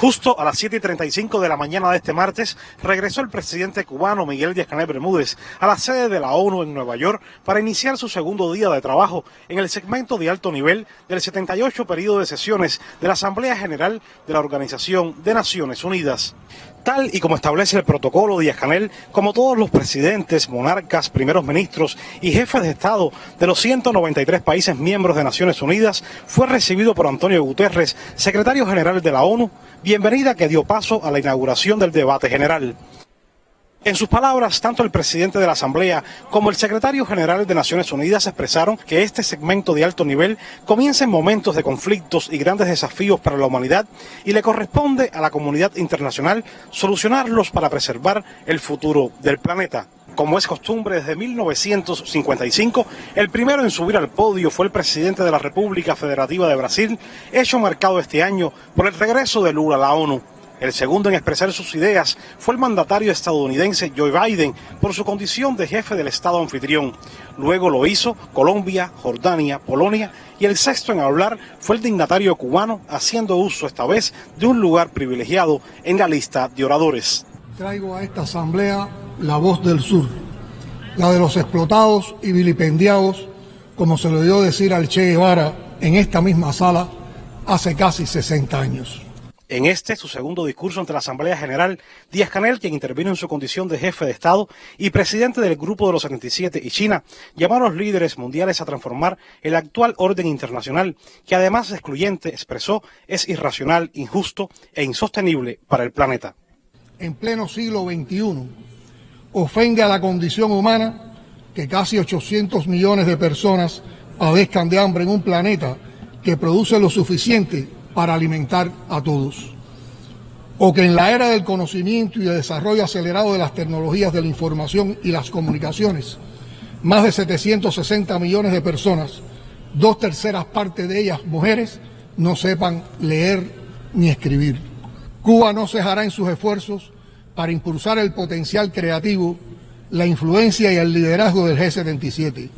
Justo a las 7:35 de la mañana de este martes, regresó el presidente cubano Miguel Díaz-Canel Bermúdez a la sede de la ONU en Nueva York para iniciar su segundo día de trabajo en el segmento de alto nivel del 78 periodo de sesiones de la Asamblea General de la Organización de Naciones Unidas. Tal y como establece el protocolo, Díaz-Canel, como todos los presidentes, monarcas, primeros ministros y jefes de Estado de los 193 países miembros de Naciones Unidas, fue recibido por Antonio Guterres, secretario general de la ONU, bienvenida que dio paso a la inauguración del debate general. En sus palabras, tanto el presidente de la Asamblea como el secretario general de Naciones Unidas expresaron que este segmento de alto nivel comienza en momentos de conflictos y grandes desafíos para la humanidad y le corresponde a la comunidad internacional solucionarlos para preservar el futuro del planeta. Como es costumbre desde 1955, el primero en subir al podio fue el presidente de la República Federativa de Brasil, hecho marcado este año por el regreso de Lula a la ONU. El segundo en expresar sus ideas fue el mandatario estadounidense Joe Biden por su condición de jefe del Estado anfitrión. Luego lo hizo Colombia, Jordania, Polonia y el sexto en hablar fue el dignatario cubano, haciendo uso esta vez de un lugar privilegiado en la lista de oradores. Traigo a esta asamblea la voz del sur, la de los explotados y vilipendiados, como se le dio decir al Che Guevara en esta misma sala hace casi 60 años. En su segundo discurso ante la Asamblea General, Díaz-Canel, quien intervino en su condición de jefe de Estado y presidente del Grupo de los 77 y China, llamó a los líderes mundiales a transformar el actual orden internacional, que además de excluyente, expresó, es irracional, injusto e insostenible para el planeta. En pleno siglo XXI, ofende a la condición humana que casi 800 millones de personas padezcan de hambre en un planeta que produce lo suficiente para alimentar a todos. O que en la era del conocimiento y de desarrollo acelerado de las tecnologías de la información y las comunicaciones, más de 760 millones de personas, 2/3 partes de ellas mujeres, no sepan leer ni escribir. Cuba no cejará en sus esfuerzos para impulsar el potencial creativo, la influencia y el liderazgo del G77.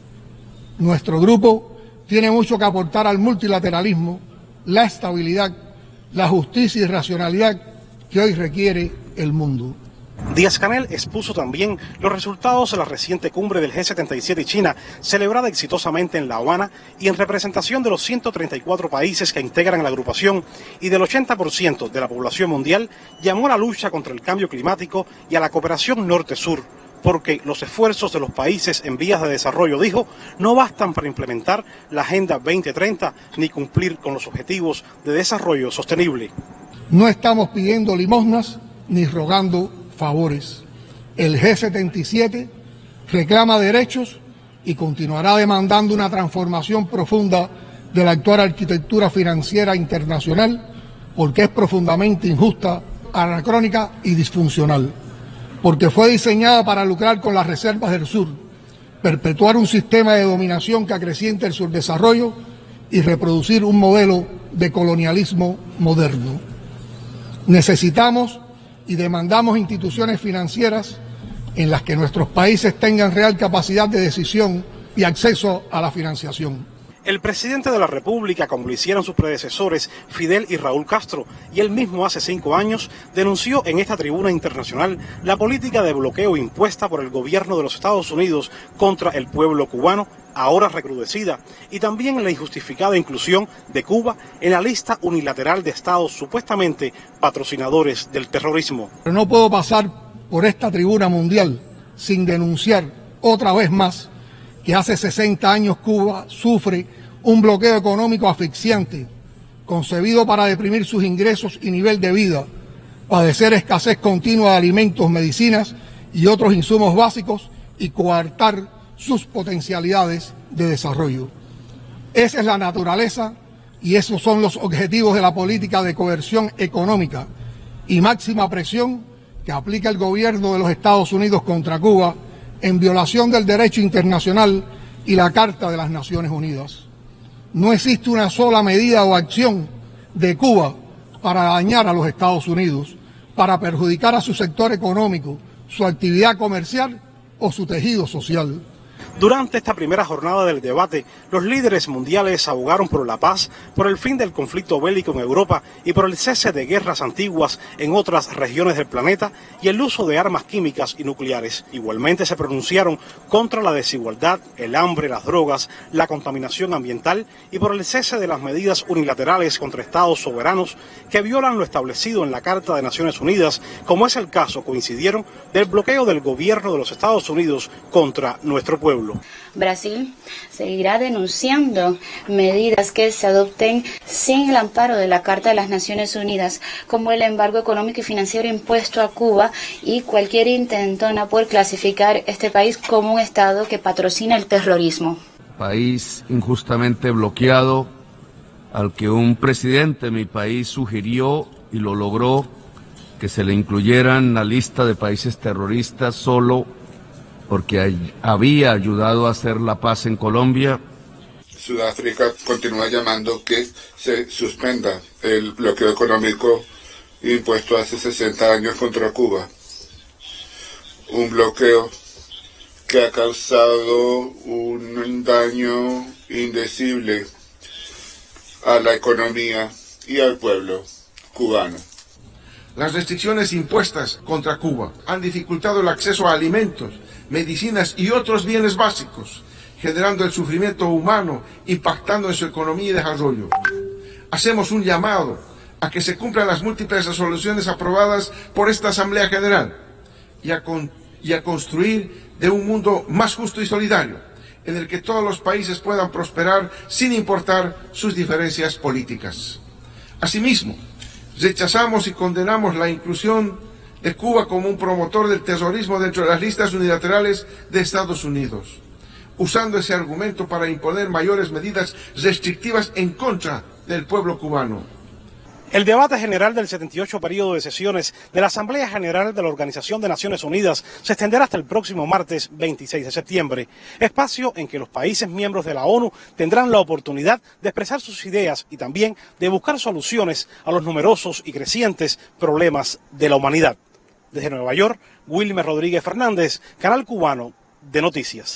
Nuestro grupo tiene mucho que aportar al multilateralismo, la estabilidad, la justicia y racionalidad que hoy requiere el mundo. Díaz-Canel expuso también los resultados de la reciente cumbre del G77 y China, celebrada exitosamente en La Habana y en representación de los 134 países que integran la agrupación y del 80% de la población mundial, llamó a la lucha contra el cambio climático y a la cooperación norte-sur, porque los esfuerzos de los países en vías de desarrollo, dijo, no bastan para implementar la Agenda 2030 ni cumplir con los objetivos de desarrollo sostenible. No estamos pidiendo limosnas ni rogando favores. El G77 reclama derechos y continuará demandando una transformación profunda de la actual arquitectura financiera internacional porque es profundamente injusta, anacrónica y disfuncional. Porque fue diseñada para lucrar con las reservas del sur, perpetuar un sistema de dominación que acreciente el subdesarrollo y reproducir un modelo de colonialismo moderno. Necesitamos y demandamos instituciones financieras en las que nuestros países tengan real capacidad de decisión y acceso a la financiación. El presidente de la República, como lo hicieron sus predecesores Fidel y Raúl Castro, y él mismo hace 5 años, denunció en esta tribuna internacional la política de bloqueo impuesta por el gobierno de los Estados Unidos contra el pueblo cubano, ahora recrudecida, y también la injustificada inclusión de Cuba en la lista unilateral de estados supuestamente patrocinadores del terrorismo. Pero no puedo pasar por esta tribuna mundial sin denunciar otra vez más que hace 60 años Cuba sufre un bloqueo económico asfixiante, concebido para deprimir sus ingresos y nivel de vida, padecer escasez continua de alimentos, medicinas y otros insumos básicos y coartar sus potencialidades de desarrollo. Esa es la naturaleza y esos son los objetivos de la política de coerción económica y máxima presión que aplica el gobierno de los Estados Unidos contra Cuba en violación del derecho internacional y la Carta de las Naciones Unidas. No existe una sola medida o acción de Cuba para dañar a los Estados Unidos, para perjudicar a su sector económico, su actividad comercial o su tejido social. Durante esta primera jornada del debate, los líderes mundiales abogaron por la paz, por el fin del conflicto bélico en Europa y por el cese de guerras antiguas en otras regiones del planeta y el uso de armas químicas y nucleares. Igualmente se pronunciaron contra la desigualdad, el hambre, las drogas, la contaminación ambiental y por el cese de las medidas unilaterales contra estados soberanos que violan lo establecido en la Carta de Naciones Unidas, como es el caso, coincidieron, del bloqueo del gobierno de los Estados Unidos contra nuestro pueblo. Brasil seguirá denunciando medidas que se adopten sin el amparo de la Carta de las Naciones Unidas, como el embargo económico y financiero impuesto a Cuba y cualquier intento de poder clasificar este país como un Estado que patrocina el terrorismo. País injustamente bloqueado, al que un presidente de mi país sugirió y lo logró que se le incluyera en la lista de países terroristas solo porque había ayudado a hacer la paz en Colombia. Sudáfrica continúa llamando que se suspenda el bloqueo económico impuesto hace 60 años contra Cuba. Un bloqueo que ha causado un daño indecible a la economía y al pueblo cubano. Las restricciones impuestas contra Cuba han dificultado el acceso a alimentos, medicinas y otros bienes básicos, generando el sufrimiento humano, impactando en su economía y desarrollo. Hacemos un llamado a que se cumplan las múltiples resoluciones aprobadas por esta Asamblea General y a construir de un mundo más justo y solidario, en el que todos los países puedan prosperar sin importar sus diferencias políticas. Asimismo, rechazamos y condenamos la inclusión de Cuba como un promotor del terrorismo dentro de las listas unilaterales de Estados Unidos, usando ese argumento para imponer mayores medidas restrictivas en contra del pueblo cubano. El debate general del 78 periodo de sesiones de la Asamblea General de la Organización de Naciones Unidas se extenderá hasta el próximo martes 26 de septiembre, espacio en que los países miembros de la ONU tendrán la oportunidad de expresar sus ideas y también de buscar soluciones a los numerosos y crecientes problemas de la humanidad. Desde Nueva York, Wilmer Rodríguez Fernández, Canal Cubano de Noticias.